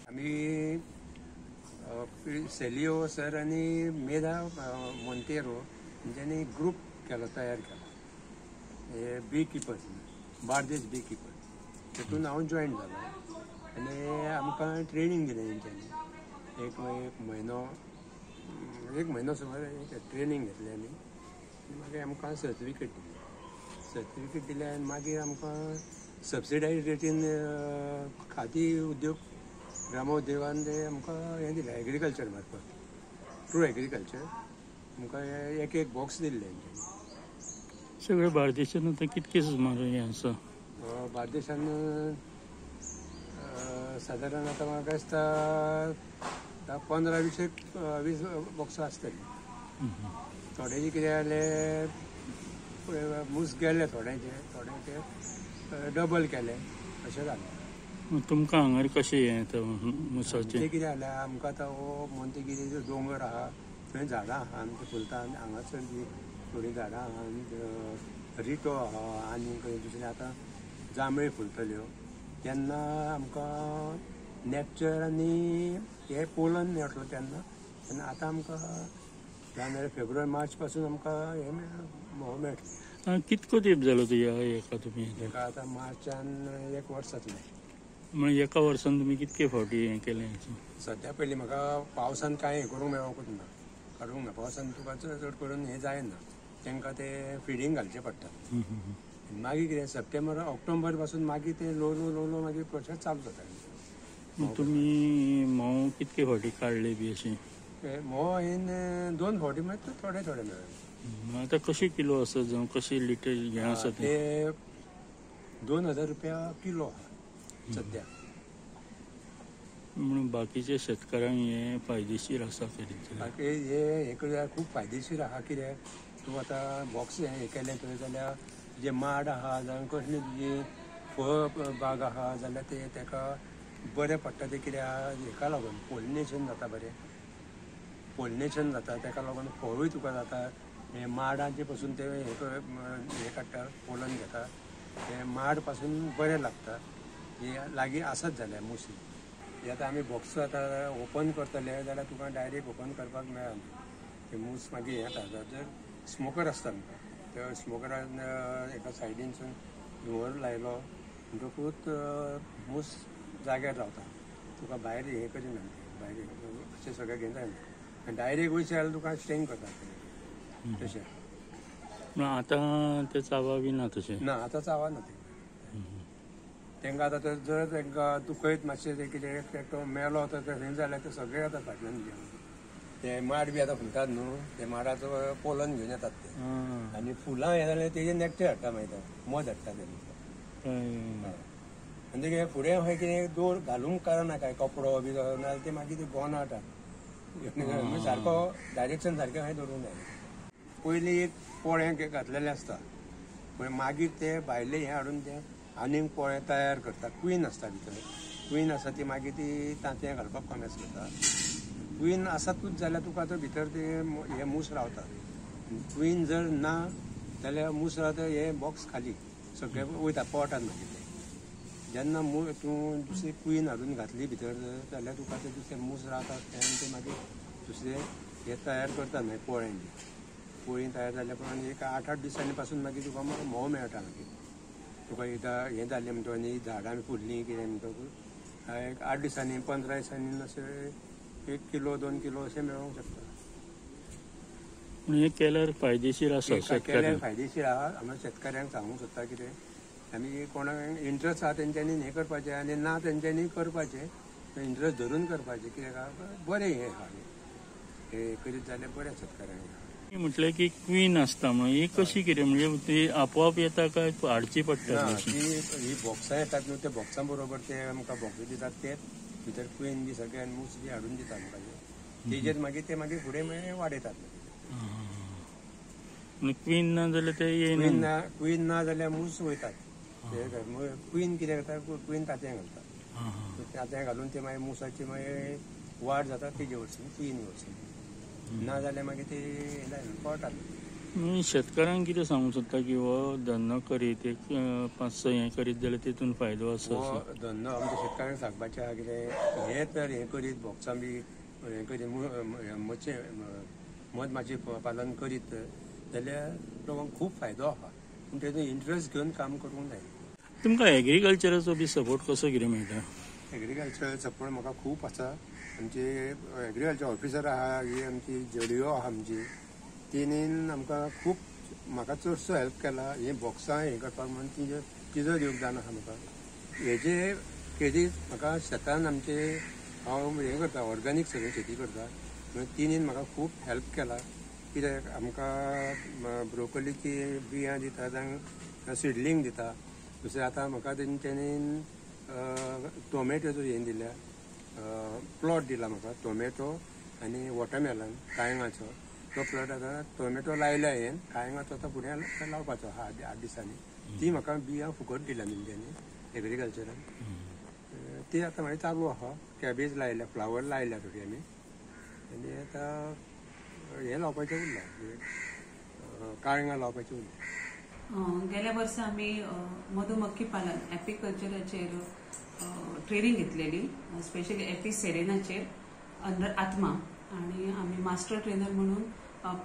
आम्ही सेलिओ सर आणि मेधा मोंतेरो यांच्यानी ग्रुप केला, तयार केला. हे बी कीपर्स, बार्देस बी कीपर, तितून हांव जॉईन जालो आनी आमकां ट्रेनींग दिलें तेंच्यांनी. एक म्हयनो सुमार ट्रेनींग घेतली आमी. मागीर आमकां सर्टिफिकेट दिलें आनी मागीर आमकां सबसिडायज रेटीन खादी उद्योग ग्रामोद्योगान ते आमकां हें दिलें, एग्रीकल्चर मार्फत, ट्रू एग्रीकल्चर आमकां एक बॉक्स दिल्लें तेंच्यांनी. सगळे बार्देशान आतां कितके सुमार हें आसा? बार्देशान सादारण आतां म्हाका दिसता 15-20 बॉक्सां आसतलीं. थोड्यांचे कितें जालें, मूस गेले, थोड्यांचे डबल केले, अशें जालें. तुमकां हांगार कशें हें येता मुसाचें? कितें जालें, आमकां आतां हो मोंतेगिरी दोंगर आहा, थंय झाडां आहा आनी ते फुलता. आनी हांगासर जी थोडीं झाडां आहा, आनी रिटो आहा, आनी दुसरें आतां जांबळे फुलतल्यो, तेन्ना आमकां नॅक्चर आनी हे पोलन मेळटलो तेन्ना आतां आमकां जानेवारी फेब्रुवारी मार्च पासून आमकां हे मेळटलें. कितको तेंप जालो तुज्या हेका? तुमी हेका आतां मार्चान 1 वर्स जातलें. म्हणजे एका वर्सान तुमी कितके फावटी हें केलें? सद्या पयलीं म्हाका पावसान कांय हें करूंक मेळोंकूच ना, काडूंक ना. पावसान तुका चड करून हें जायना, तांकां ते फिडींग घालचें पडटा. मागीर कितें सप्टेंबर ऑक्टोबर पासून मागीर ते ल्हव मागीर प्रोसेस चालू जाता. तुमी म्होंव कितके फावटी काडले बी अशें? म्होंव हांवें 2 फावटी मागीर थोडे मेळ्ळे. आतां कशें किलो आसा जावं कशें लिटर हें आसा ते 2000 रुपया किलो आहा सद्या. म्हणून बाकीच्या शेतकारांक हें फायदेशीर आसा तरी? बाकी हे खूब फायदेशीर आहा. कित्याक तूं आतां बॉक्स हें केलें थंय जाल्यार जे माड आहा जावं कसली तुजी फळ बाग आहा जाल्यार ते ताका बरें पडटा. ते कित्याक हेका लागून पॉलिनेशन जाता, बरें पॉलिनेशन जाता, ताका लागून फळूय तुका जाता. हे माडांचे पासून ते हे काडटा, पोलन घेता, ते माड पासून बरें लागता. हे लागीं आसत जाल्यार मुसी. हे आतां आमी बॉक्स आतां ओपन करतले जाल्यार तुका डायरेक्ट ओपन करपाक मेळना. ते मूस मागीर येता. जर स्मोकर आसता आमकां, त्या स्मोकरान एका सायडीनसून धुंवर लायलो म्हणटकूच मूस जाग्यार रावता. तुका भायर हें करिना, भायर अशें सगळें घेवन जायना. डायरेक्ट वयचे जाल्यार तुका स्टेंग करता तशें. आतां ते चावा बी ना तशें? ना, आतां चावना ते. तांकां आतां जर तांकां दुखयत मातशें ते कितें एकटो मेलो थंय जाल्यार ते सगळे आतां फाटल्यान ते माड बी आतां फुलतात न्हू, ते माडाचो पोलन घेवन येतात ते. आनी फुलां हे जाल्यार तेजे नेक्टे हाडटा, मागीर मध हाडटा ते. आनी ते फुडें खंय कितें दोर घालूंक काडना, काय कपडो बी नाल्यार ते मागीर ते गोनाटा. सारको डायरेक्शन सारकें खंय दवरूंक जाय. पयलीं एक पोळें घातलेलें आसता, मागीर ते भायले हें हाडून ते आनीक पोळें तयार करता. क्वीन आसता भितर, क्वीन आसा ती मागीर ती तांतयां घालपाक कॉमेस करता. क्वीन आसातूच जाल्यार तुका आतां भितर ते हे मूस रावता. क्वीन जर ना जाल्यार मूस रावता, हे बॉक्स खाली सगळे वयता पोटान. मागीर ते जेन्ना तूं दुसरी क्वीन हाडून घातली भितर जाल्यार तुका ते दुसरे मूस रावता. ते मागीर दुसरे हे तयार करता मागीर पोळी तयार जाल्या उपरांत एक 8-8 दिसांनी पासून मागीर तुका म्होंव मेळटा. मागीर तुका एकदां हें जालें म्हणटकूच आनी झाडां फुडलीं कितें म्हणटकूच एक 8 दिसांनी 15 दिसांनी अशें 1 किलो 2 किलो अशें मेळोंक शकता. हें केल्यार फायदेशीर आसा? केल्यार फायदेशीर आहा. आमी शेतकाऱ्यांक सांगूंक सोदता कितें, आमी कोणाक इंट्रस्ट आहा तेंच्यांनी हें करपाचें, आनी ना तेंच्यांनी करपाचें. इंट्रस्ट धरून करपाचें. कित्याक बरें हें आहा, हे करीत जाल्यार बरें शेतकाऱ्यांक. म्हटलें की क्वीन आसता म्हणून ही कशी कितें, म्हणजे ती आपोआप येता काय हाडची पडटा? ही बॉक्सां येतात न्हू, त्या बॉक्सां बरोबर ते आमकां बॉक्स दितात, ते भितर क्वीन बी सगळे आनी मूस बी हाडून दितात आमकां. तेजेर मागीर ते मागीर फुडें मागीर वाडयतात. क्वीन ना जाल्यार ते येयना? क्वीन ना जाल्यार मूस वयतात. क्वीन कितें करता, क्वीन तांतयां घालतात. तांतयां घालून ते मागीर मुसाची मागीर वाड जाता. तेजे वरसून क्वीन वरसून ना जाल्यार मागीर ते पळतात. शेतकारांक कितें सांगूंक सोदता की हो धंदो करीत एक 5-6 हें करीत जाल्यार तितून फायदो आसा हो धंदो आमच्या शेतकाऱ्यांक सांगपाचें आहा कितें हे तर हें करीत बॉक्सां बी हें करीत मधमाशी पालन करीत जाल्यार लोकांक खूब फायदो आहा पूण तेतून इंट्रस्ट घेवन काम करूंक जाय. तुमकां एग्रीकल्चराचो बी सपोर्ट कसो कितें मेळटा? एग्रीकल्चर सपोर्ट म्हाका खूब आसा. आमचे एग्रीकल्चर ऑफिसर आहा ही आमची जडिओ आहा आमची तिणेन आमकां खूब म्हाका चडसो हेल्प केला हे बॉक्सां हें करपाक म्हणून तिजो योगदान आहा म्हाका. हेजे खेरीत म्हाका शेतान आमचे हांव हें करता ऑर्गॅनीक सगळी शेती करता म्हणून तिणेन म्हाका खूब हेल्प केला. कित्याक आमकां ब्रोकलीची बियां दिता तांकां सिडलींग दिता. दुसरें आतां म्हाका तेंच्यांनी टोमॅटोचो हें दिल्या प्लॉट दिला म्हाका टोमॅटो आनी वॉटरमेलन काळंगाचो. तो प्लॉट आतां टोमॅटो लायल्या हें काळंगाचो आतां फुडें लावपाचो 8 दिसांनी. ती म्हाका बियां फुकट दिल्या तेंच्यांनी एग्रीकल्चरान. ती आतां मागीर चालू आहा. कॅबेज लायल्या फ्लावर लायल्या थोडी आमी आनी आतां हें लावपाचें उरलां काळंगां लावपाचें उरलां. गेल्या वर्सा आमी मधुमक्खी पालन एपिकल्चराचेर ट्रेनिंग घेतलेली स्पेशली एपी सेरेनाचेर अंडर आत्मा आणि आम्ही मास्टर ट्रेनर म्हणून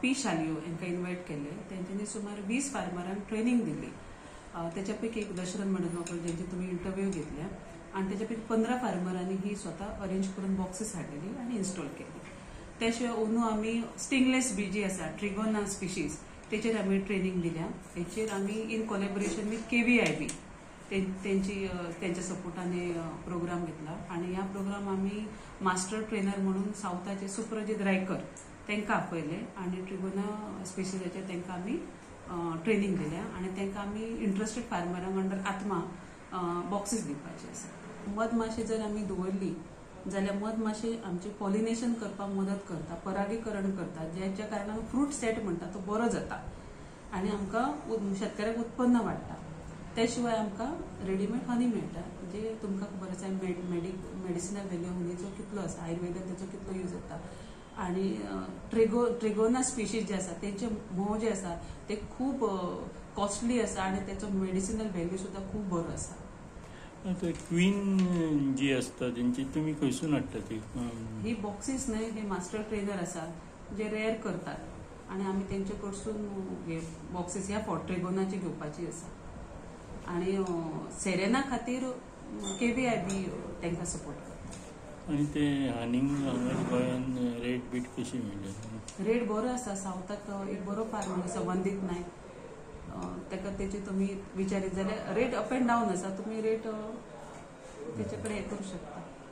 पी शालियो हांकां इन्वायट केले. तेंच्यांनी सुमार 20 फार्मरांक ट्रेनिंग दिली. त्याच्यापैकी एक दशरथ म्हणून जेंची तुमी इंटरव्यू घेतल्या आणि त्याच्यापैकी 15 फार्मरांनी ही स्वतः अरेंज करून बॉक्सेस हाडलेली आणि इन्स्टॉल केली. त्याशिवाय अंदू आमी स्टिंगलेस बी जी आसा ट्रिगोना स्पिशीज तेचेर आमी ट्रेनिंग दिल्या. हेचेर आमी इन कोलॅबोरेशन विथ KVIB त्यांच्या सपोर्टाने प्रोग्राम घेतला आणि ह्या प्रोग्राम आम्ही मास्टर ट्रेनर म्हणून साऊथाचे सुप्रजित रायकर तांकां आपयले आणि ट्रिगोना स्पेसिसाचेर तांकां आमी ट्रेनिंग दिल्या आणि तांकां आमी इंट्रस्टेड फार्मरांक अंडर आत्मा बॉक्सेस दिवपाचे आसा. मधमाशी जर आमी दवरली जाल्यार मधमाशी आमचे पॉलिनेशन करपाक मदत करता, परागीकरण करता, ज्याच्या कारणान फ्रूट सेट म्हणटा तो बरो जाता आणि आमकां शेतकऱ्याक उत्पन्न वाडटा. त्याशिवाय आमकां रेडीमेड हनी मेळटा जे तुमकां खबर आसा मेडिसिनल व्हॅल्यू हनीचो कितलो आसा, आयुर्वेदात तेचो कितलो यूज जाता आणि ट्रिगोना स्पिशीज जे आसा तेंचे मोव जे आसा ते खूब कॉस्टली आसा आणि तेचो मेडिसिनल व्हॅल्यू सुद्दां खूब बरो आसा. क्वीन जी असता तेंची तुमी खंयसून हाडटा ती? ही बॉक्सीस न्हय हे मास्टर ट्रेनर आसा जे रेअर करतात आणि आमी तेंचे कडसून हे बॉक्सीस ह्या ट्रिगोनाची घेवपाची आसा आणि सेरेना खातीर KVIB तांकां सपोर्ट करता. आणि ते हानींग गोंयान रेट बीट कशी मेळटा? रेट बरो आसा. सावथाक एक बरो फार्मर आसा वंदीत नायक, ताका तेची तुमी विचारीत जाल्यार रेट अप एंड डावन आसा. तुमी रेट तेचे कडेन हे करूं शकता.